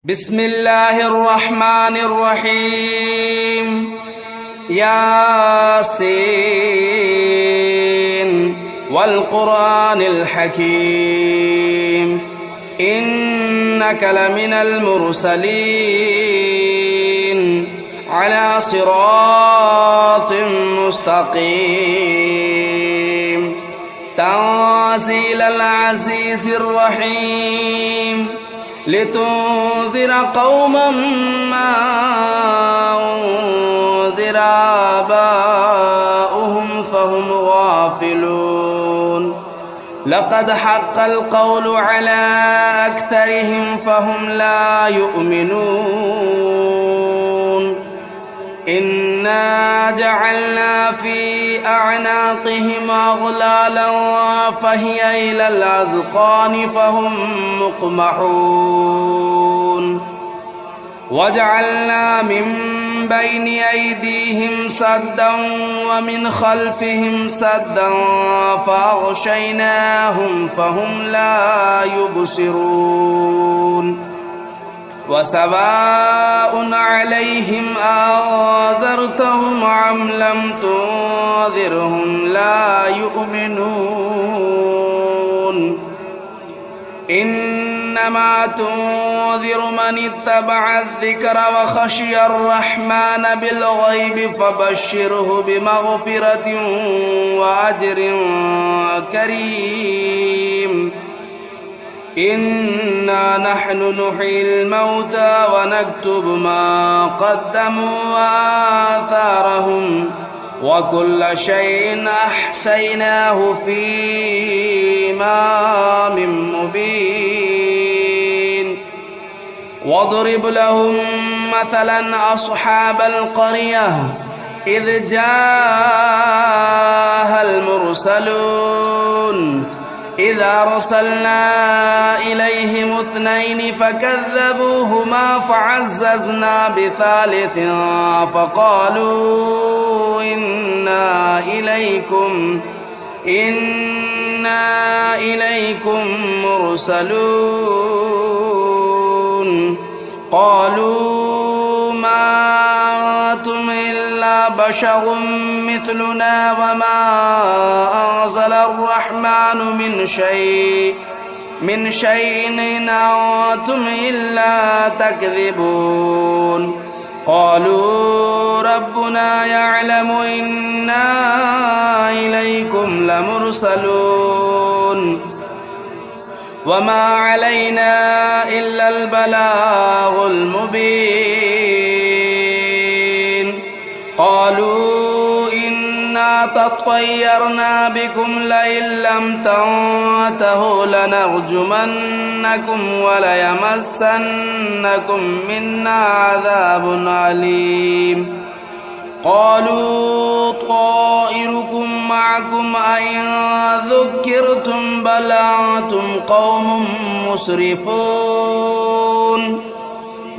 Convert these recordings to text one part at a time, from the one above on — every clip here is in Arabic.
بسم الله الرحمن الرحيم. ياسين والقرآن الحكيم إنك لمن المرسلين على صراط مستقيم تنزيل العزيز الرحيم لتنذر قوما ما أنذر آباؤهم فهم غافلون لقد حق القول على أكثرهم فهم لا يؤمنون إنا جعلنا في أعناقهم أغلالا فهي إلى الأذقان فهم مقمحون وجعلنا من بين أيديهم سدا ومن خلفهم سدا فأغشيناهم فهم لا يبصرون وسواء عليهم أنذرتهم أم لم تنذرهم لا يؤمنون إنما تنذر من اتبع الذكر وخشي الرحمن بالغيب فبشره بمغفرة وأجر كريم إنا نحن نحيي الموتى ونكتب ما قدموا وآثارهم وكل شيء أحصيناه في إمام مبين واضرب لهم مثلا أصحاب القرية إذ جاءها المرسلون إذ أرسلنا إليهم 2 فكذبوهما فعززنا بثالث فقالوا إنا إليكم مرسلون قالوا ما أنتم إلا بشر مثلنا وما أنزل الرحمن من شيء إن أنتم إلا تكذبون قالوا ربنا يعلم إنا إليكم لمرسلون وما علينا إلا البلاغ المبين قالوا إنا تطيرنا بكم لئن لم تنتهوا لنرجمنكم وليمسنكم منا عذاب أليم قالوا طائركم معكم أئن ذكرتم بل أنتم قوم مسرفون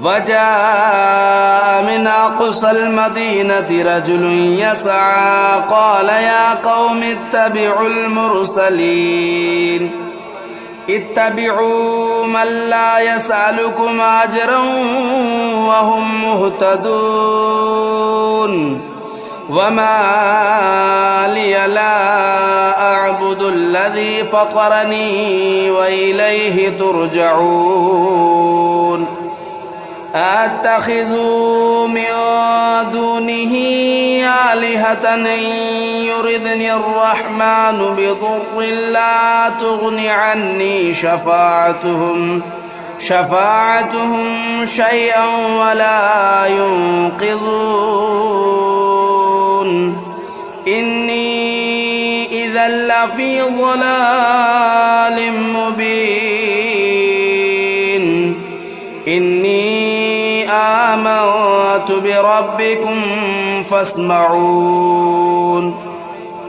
وجاء من أقصى المدينة رجل يسعى قال يا قوم اتبعوا المرسلين اتبعوا من لا يسألكم أجرا وهم مهتدون وما لي لا أعبد الذي فطرني وإليه ترجعون أتخذوا من دونه آلهة إن يردني الرحمن بضر لا تغن عني شفاعتهم شيئا ولا ينقذون إني إذا لفي ضلال مبين إني آمنت بربكم فاسمعون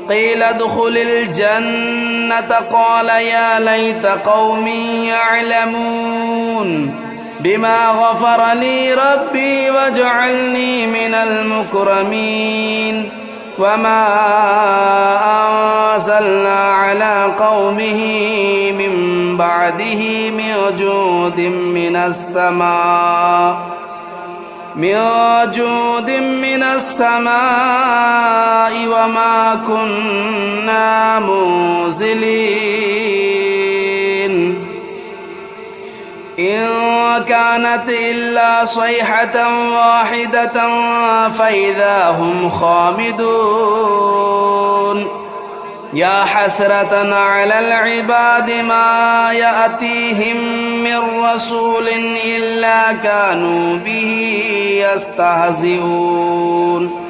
قيل ادخل الجنة قال يا ليت قومي يعلمون بما غفر لي ربي وجعلني من المكرمين وما أنزلنا على قومه من بعده من جود من السماء وما كنا منزلين إن كانت إلا صيحة واحدة فإذا هم خامدون يا حسرة على العباد ما يأتيهم من رسول إلا كانوا به يستهزئون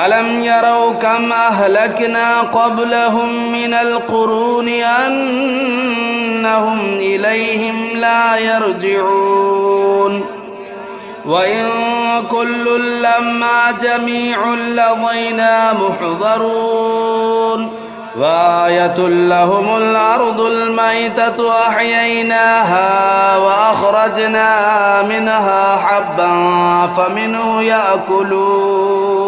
ألم يروا كم أهلكنا قبلهم من القرون أنهم إليهم لا يرجعون وإن كل لما جميع لدينا محضرون وآية لهم الأرض الميتة أحييناها وأخرجنا منها حبا فمنه يأكلون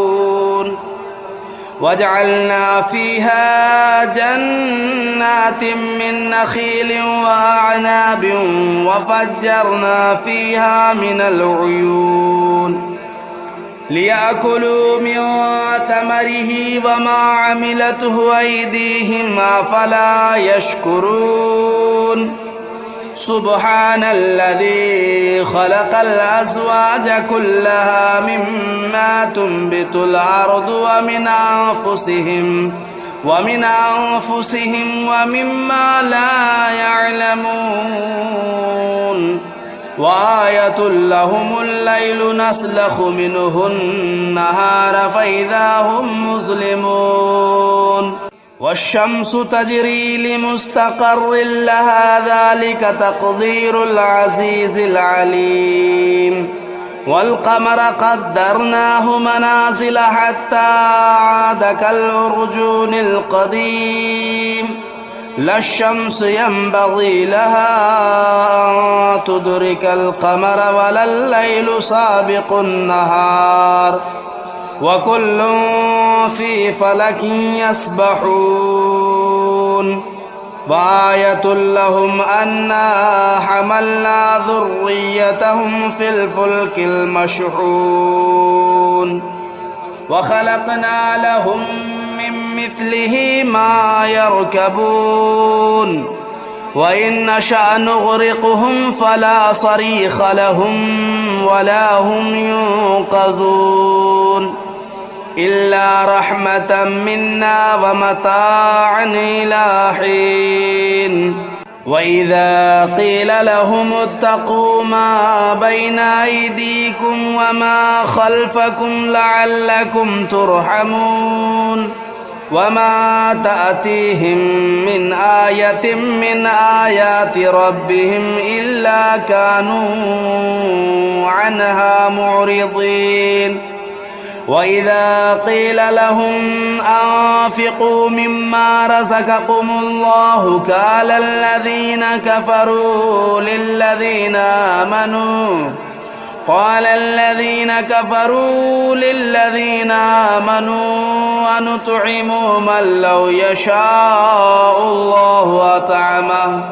وجعلنا فيها جنات من نخيل وأعناب وفجرنا فيها من العيون ليأكلوا من ثمره وما عملته أيديهم أفلا يشكرون سبحان الذي خلق الأزواج كلها مما تنبت الأرض ومن أنفسهم ومما لا يعلمون وآية لهم الليل نسلخ منه النهار فإذا هم مظلمون والشمس تجري لمستقر لها ذلك تقدير العزيز العليم والقمر قدرناه منازل حتى عاد كالعرجون القديم لا الشمس ينبغي لها أن تدرك القمر ولا الليل سابق النهار وكل في فلك يسبحون وآية لهم أنا حملنا ذريتهم في الفلك المشحون وخلقنا لهم من مثله ما يركبون وإن نشأ نغرقهم فلا صريخ لهم ولا هم ينقذون إلا رحمة منا ومتاعا إلى حين وإذا قيل لهم اتقوا ما بين أيديكم وما خلفكم لعلكم ترحمون وما تأتيهم من آية من آيات ربهم إلا كانوا عنها معرضين وإذا قيل لهم أنفقوا مما رزقكم الله قال الذين كفروا للذين آمنوا أنطعم من لو يشاء الله أطعمه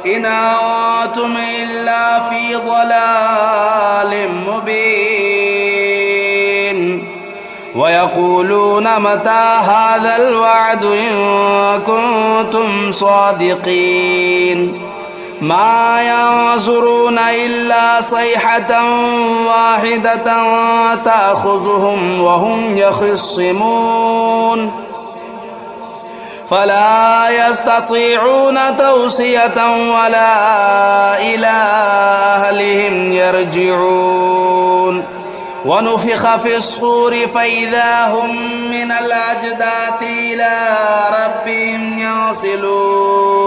إن أنتم إلا في ضلال مبين ويقولون متى هذا الوعد إن كنتم صادقين ما ينظرون إلا صيحة واحدة تأخذهم وهم يخصمون فلا يستطيعون توصية ولا إلى أهلهم يرجعون ونفخ في الصور فإذا هم من الأجداث إلى ربهم ينسلون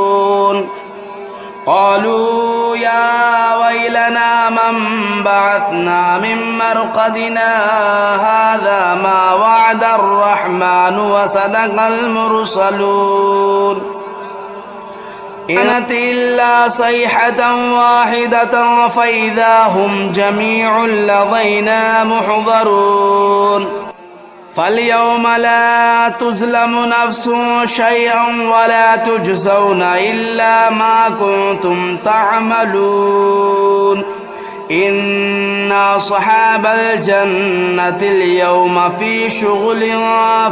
قالوا يا ويلنا من بعثنا من مرقدنا هذا ما وعد الرحمن وصدق المرسلون إن كانت إلا صيحة واحدة فإذا هم جميع لدينا محضرون فاليوم لا تظلم نفس شيئا ولا تجزون إلا ما كنتم تعملون إن أصحاب الجنة اليوم في شغل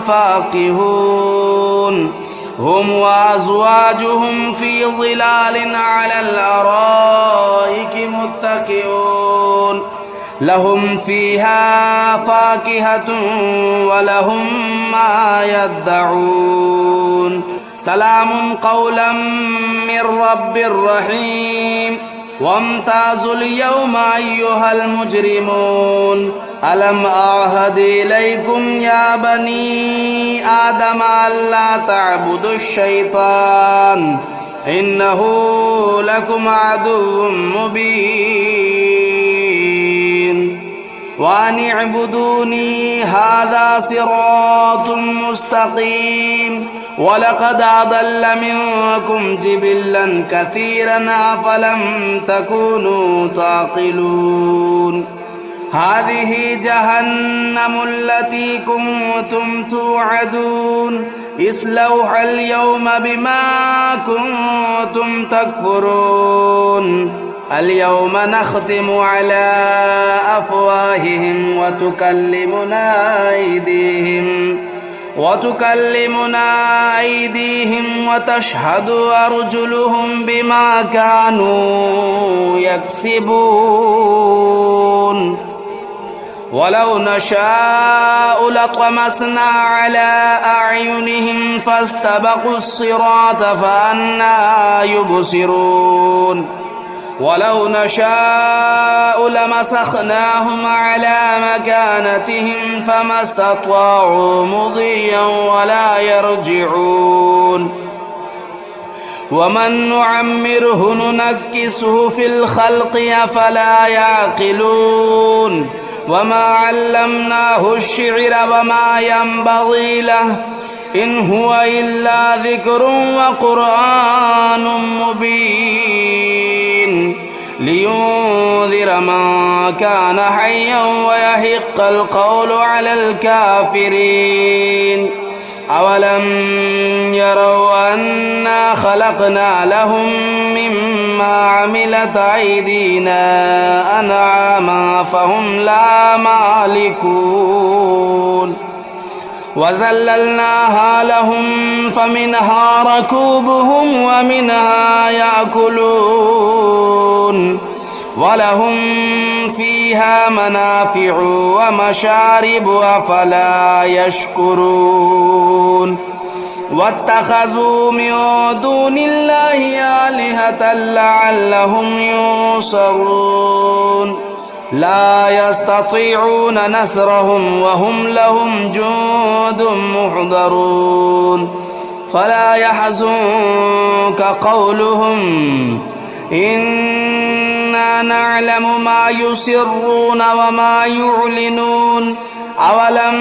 فاكهون هم وأزواجهم في ظلال على الأرائك متكئون لهم فيها فاكهة ولهم ما يدعون سلام قولا من رب رحيم وامتازوا اليوم أيها المجرمون ألم أعهد إليكم يا بني آدم ألا تعبدوا الشيطان إنه لكم عدو مبين وأن اعبدوني هذا صراط مستقيم ولقد أضل منكم جبلا كثيرا أفلم تكونوا تعقلون هذه جهنم التي كنتم توعدون اصلوها اليوم بما كنتم تكفرون اليوم نختم على أفواههم وتكلمنا أيديهم وتشهد أرجلهم بما كانوا يكسبون ولو نشاء لطمسنا على أعينهم فاستبقوا الصراط فأنى يبصرون ولو نشاء لمسخناهم على مكانتهم فما استطاعوا مضيا ولا يرجعون ومن نعمره ننكسه في الخلق أفلا يعقلون وما علمناه الشعر وما ينبغي له إن هو إلا ذكر وقرآن مبين لينذر من كان حيا ويحق القول على الكافرين أولم يروا أنا خلقنا لهم مما عملت أيدينا أنعاما فهم لا مالكون وذللناها لهم فمنها ركوبهم ومنها يأكلون ولهم فيها منافع ومشارب أفلا يشكرون واتخذوا من دون الله آلهة لعلهم ينصرون لا يستطيعون نصرهم وهم لهم جند محضرون فلا يحزنك قولهم إنا نعلم ما يسرون وما يعلنون أولم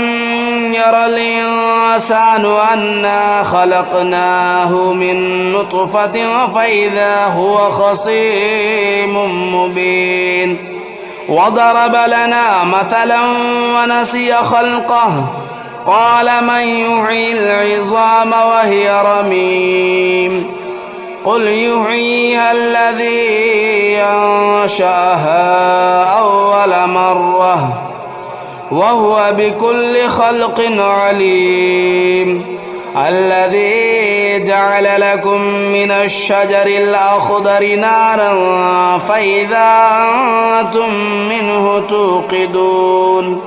ير الإنسان أنا خلقناه من نطفة فإذا هو خصيم مبين وضرب لنا مثلا ونسي خلقه قال من يحيي العظام وهي رميم قل يحييها الذي أنشأها أول مرة وهو بكل خلق عليم الذي جعل لكم من الشجر الأخضر نارا فإذا أنتم منه توقدون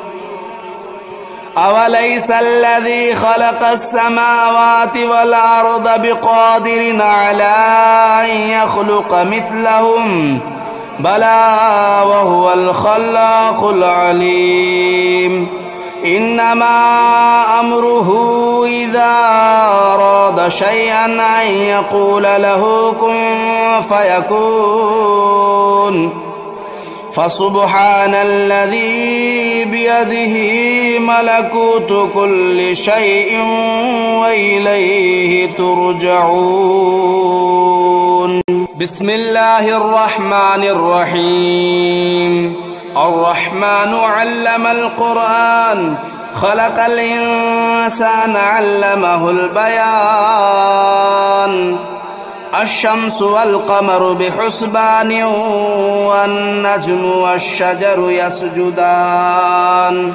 أوليس الذي خلق السماوات والأرض بقادر على أن يخلق مثلهم بلى وهو الخلاق العليم إنما أمره إذا أراد شيئا أن يقول له كن فيكون فسبحان الذي بيده ملكوت كل شيء وإليه ترجعون بسم الله الرحمن الرحيم الرحمن علم القرآن خلق الإنسان علمه البيان الشمس والقمر بحسبان والنجم والشجر يسجدان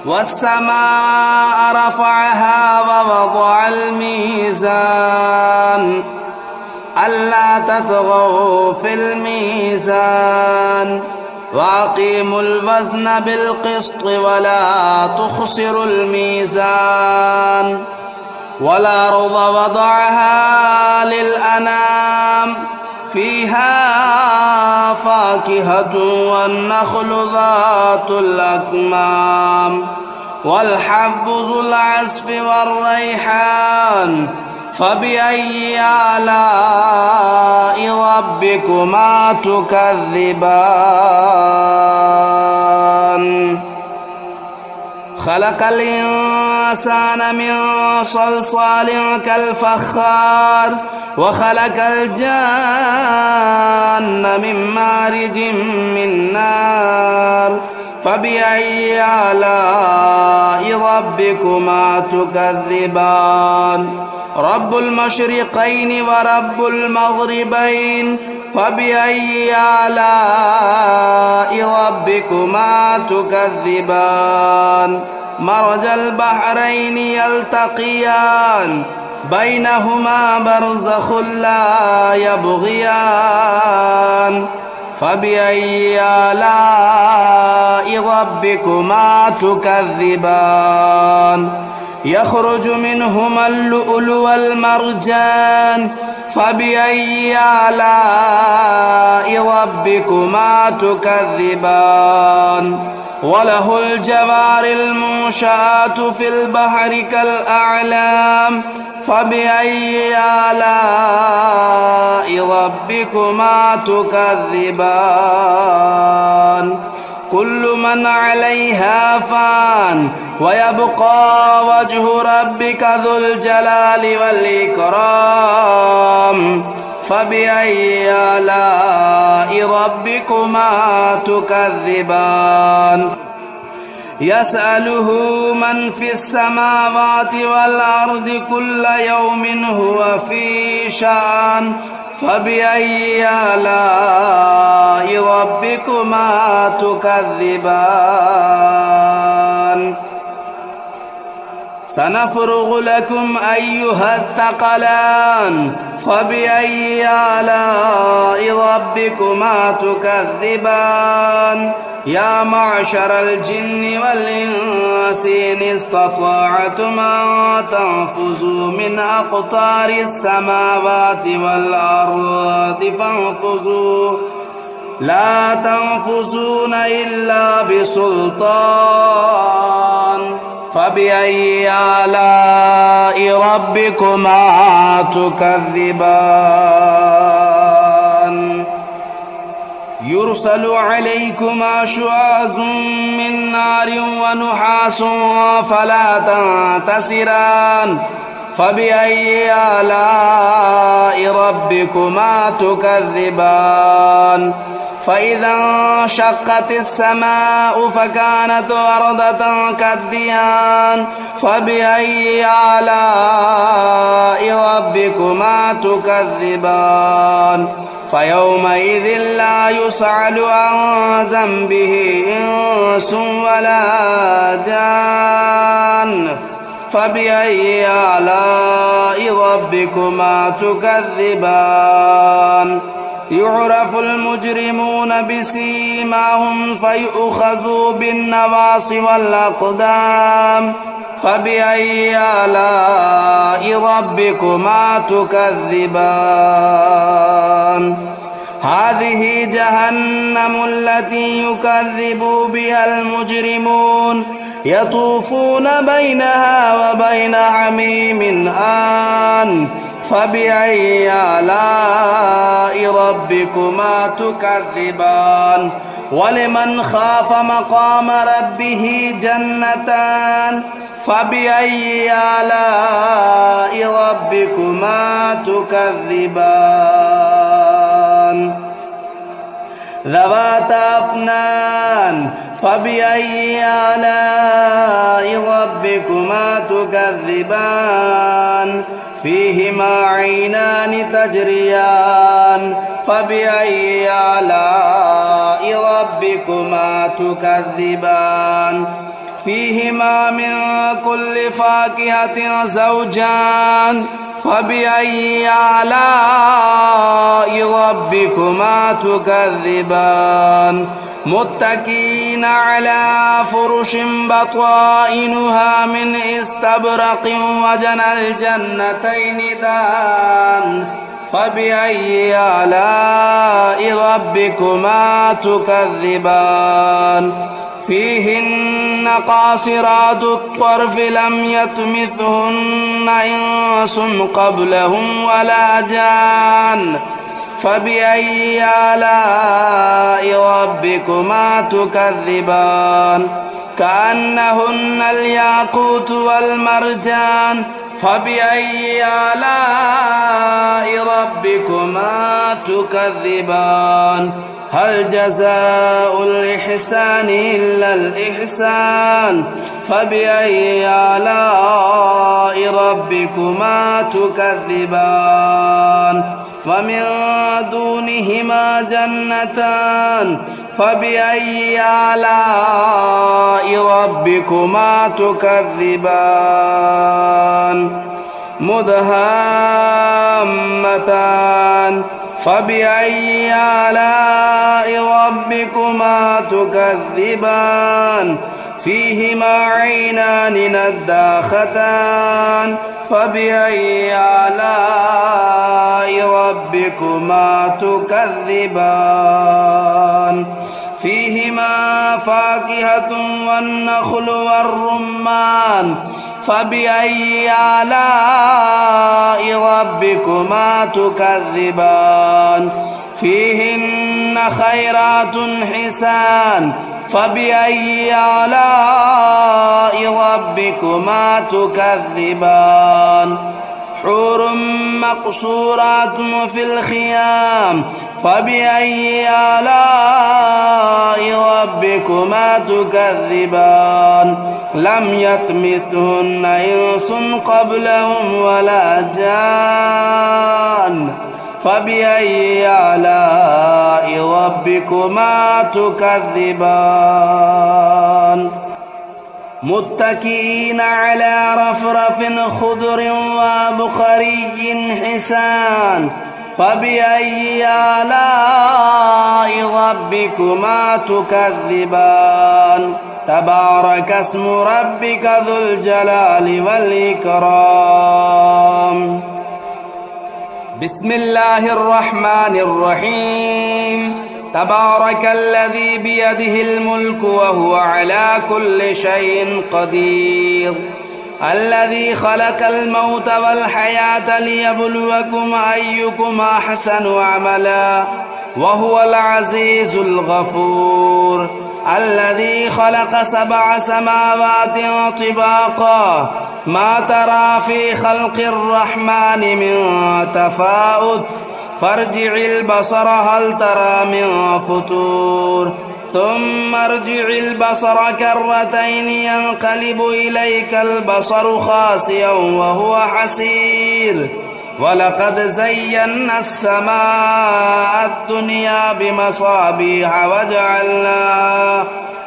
والسماء رفعها ووضع الميزان ألا تطغوا في الميزان وأقيموا الوزن بالقسط ولا تخسروا الميزان والأرض وضعها للأنام فيها فاكهة والنخل ذات الأكمام والحب ذو العصف والريحان فبأي آلاء ربكما تكذبان خلق الإنسان من صلصال كالفخار وخلق الجان من مارج من نار فبأي آلاء ربكما تكذبان رب المشرقين ورب المغربين فبأي آلاء ربكما تكذبان مرج البحرين يلتقيان بينهما برزخ لا يبغيان فبأي آلاء ربكما تكذبان يخرج منهما اللؤلؤ والمرجان فبأي آلاء ربكما تكذبان وله الجوار المنشآت في البحر كالأعلام فبأي آلاء ربكما تكذبان كل من عليها فان ويبقى وجه ربك ذو الجلال والإكرام فبأي آلاء ربكما تكذبان يسأله من في السماوات والأرض كل يوم هو في شأن فبأي آلاء ربكما تكذبان سنفرغ لكم أيها الثقلان فبأي آلاء ربكما تكذبان يا معشر الجن والإنس إن استطعتم أن تنفذوا من أقطار السماوات والأرض فانفذوا لا تنفذون إلا بسلطان فبأي آلاء ربكما تكذبان يرسل عليكما شواظ من نار ونحاس فلا تنتصران فبأي آلاء ربكما تكذبان فإذا انشقت السماء فكانت وردة كالدهان فبأي آلاء ربكما تكذبان فيومئذ لا يسأل عن ذنبه إنس ولا جان فبأي آلاء ربكما تكذبان يعرف المجرمون بسيماهم فيؤخذوا بالنواصي والأقدام فبأي آلاء ربكما تكذبان هذه جهنم التي يكذب بها المجرمون يطوفون بينها وبين حميم آن فبأي آلاء ربكما تكذبان ولمن خاف مقام ربه جنتان فبأي آلاء ربكما تكذبان ذواتا أفنان فبأي آلاء ربكما تكذبان فيهما عينان تجريان فبأي آلاء ربكما تكذبان فيهما من كل فاكهة زوجان فبأي آلاء ربكما تكذبان متكئين على فرش بطائنها من استبرق وجنى الجنتين دان فبأي آلاء ربكما تكذبان فيهن قاصرات الطرف لم يطمثهن إنس قبلهم ولا جان فبأي آلاء ربكما تكذبان كأنهن الياقوت والمرجان فبأي آلاء ربكما تكذبان هل جزاء الإحسان إلا الإحسان فبأي آلاء ربكما تكذبان ومن دونهما جنتان فبأي آلاء ربكما تكذبان مدهامتان فبأي آلاء ربكما تكذبان فيهما عينان نضاختان فبأي آلاء ربكما تكذبان فيهما فاكهة والنخل والرمان فبأي آلاء ربكما تكذبان فيهن خيرات حسان فبأي آلاء ربكما تكذبان حور مقصورات في الخيام فبأي آلاء ربكما تكذبان لم يطمثهن إنس قبلهم ولا جان فبأي آلاء ربكما تكذبان متكئين على رفرف خضر وبخري حسان فبأي آلاء ربكما تكذبان تبارك اسم ربك ذو الجلال والإكرام بسم الله الرحمن الرحيم تبارك الذي بيده الملك وهو على كل شيء قدير الذي خلق الموت والحياة ليبلوكم أيكم أحسن عملا وهو العزيز الغفور الذي خلق 7 سماوات طباقا ما ترى في خلق الرحمن من تفاوت فارجع البصر هل ترى من فطور ثم ارجع البصر كرتين ينقلب إليك البصر خاسئا وهو حسير ولقد زينا السماء الدنيا بمصابيح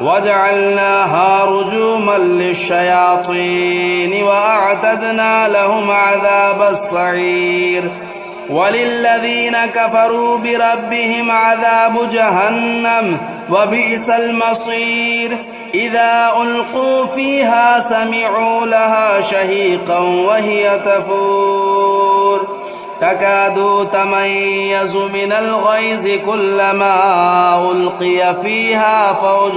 وجعلناها رجوما للشياطين وأعتدنا لهم عذاب السعير وللذين كفروا بربهم عذاب جهنم وبئس المصير إذا ألقوا فيها سمعوا لها شهيقا وهي تفور تكاد تميز من الغيظ كلما ألقي فيها فوج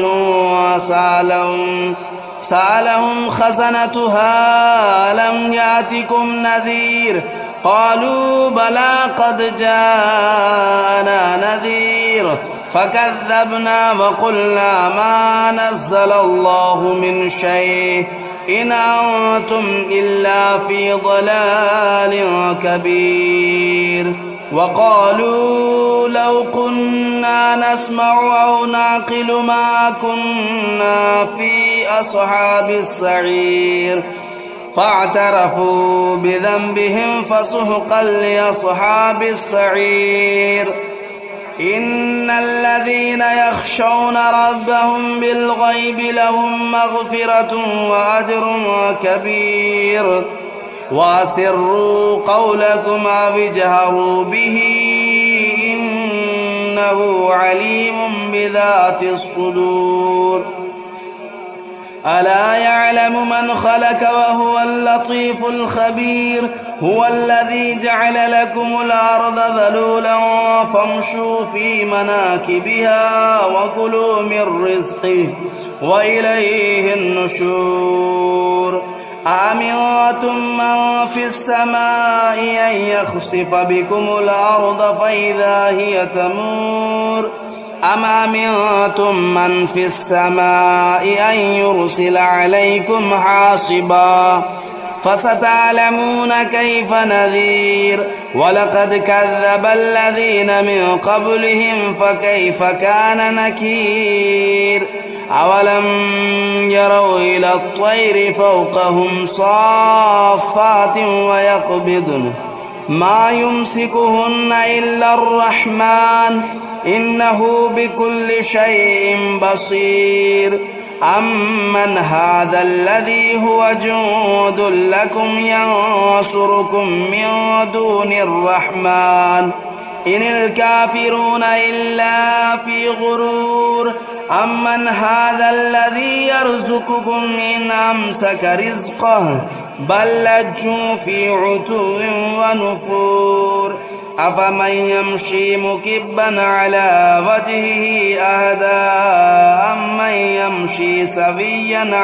سألهم خزنتها ألم يأتكم نذير قالوا بلى قد جاءنا نذير فكذبنا وقلنا ما نزل الله من شيء إن أنتم إلا في ضلال كبير وقالوا لو كنا نسمع أو نعقل ما كنا في أصحاب السعير فاعترفوا بذنبهم فسحقا لأصحاب السعير. إن الذين يخشون ربهم بالغيب لهم مغفرة وأجر كبير. وأسروا قولكم أو اجهروا به إنه عليم بذات الصدور. ألا يعلم من خلق وهو اللطيف الخبير. هو الذي جعل لكم الأرض ذلولا فامشوا في مناكبها وكلوا من رزقه وإليه النشور. أأمنتم من في السماء أن يخسف بكم الأرض فإذا هي تمور أم أمنتم من في السماء أن يرسل عليكم حاصبا فستعلمون كيف نذير. ولقد كذب الذين من قبلهم فكيف كان نكير. أولم يروا إلى الطير فوقهم صافات ويقبضن ما يمسكهن إلا الرحمن إنه بكل شيء بصير. أمن هذا الذي هو جند لكم ينصركم من دون الرحمن إن الكافرون إلا في غرور. أمن هذا الذي يرزقكم إن أمسك رزقه بل لجوا في عتو ونفور. أفمن يمشي مكبا على وجهه أهدى أمن يمشي سويا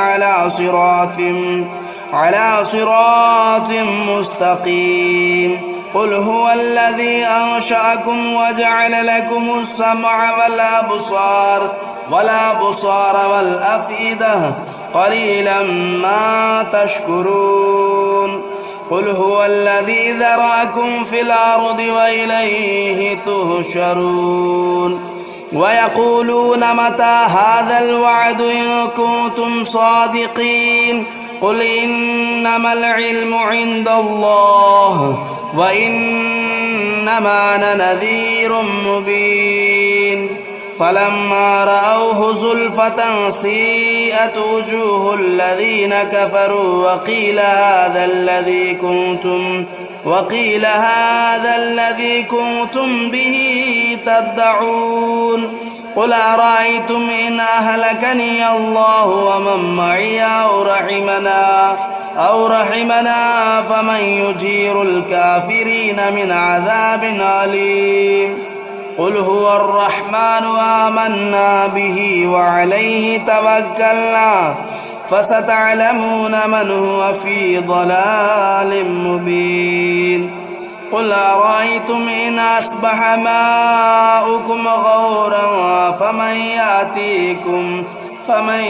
على صراط مستقيم. قل هو الذي أنشأكم وجعل لكم السمع والأبصار والأفئدة قليلا ما تشكرون. قل هو الذي ذرأكم في الأرض وإليه تهشرون. ويقولون متى هذا الوعد إن كنتم صادقين. قل إنما العلم عند الله وإنما أنا نذير مبين. فلما رأوه زلفة سيئت وجوه الذين كفروا وقيل هذا الذي كنتم به تدعون. قل أرأيتم إن أهلكني الله ومن معي أو رحمنا فمن يجير الكافرين من عذاب أليم. قل هو الرحمن آمنا به وعليه توكلنا فستعلمون من هو في ضلال مبين. قل أرأيتم إن أصبح ماؤكم غورا فمن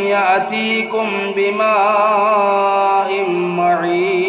يأتيكم بماء معين.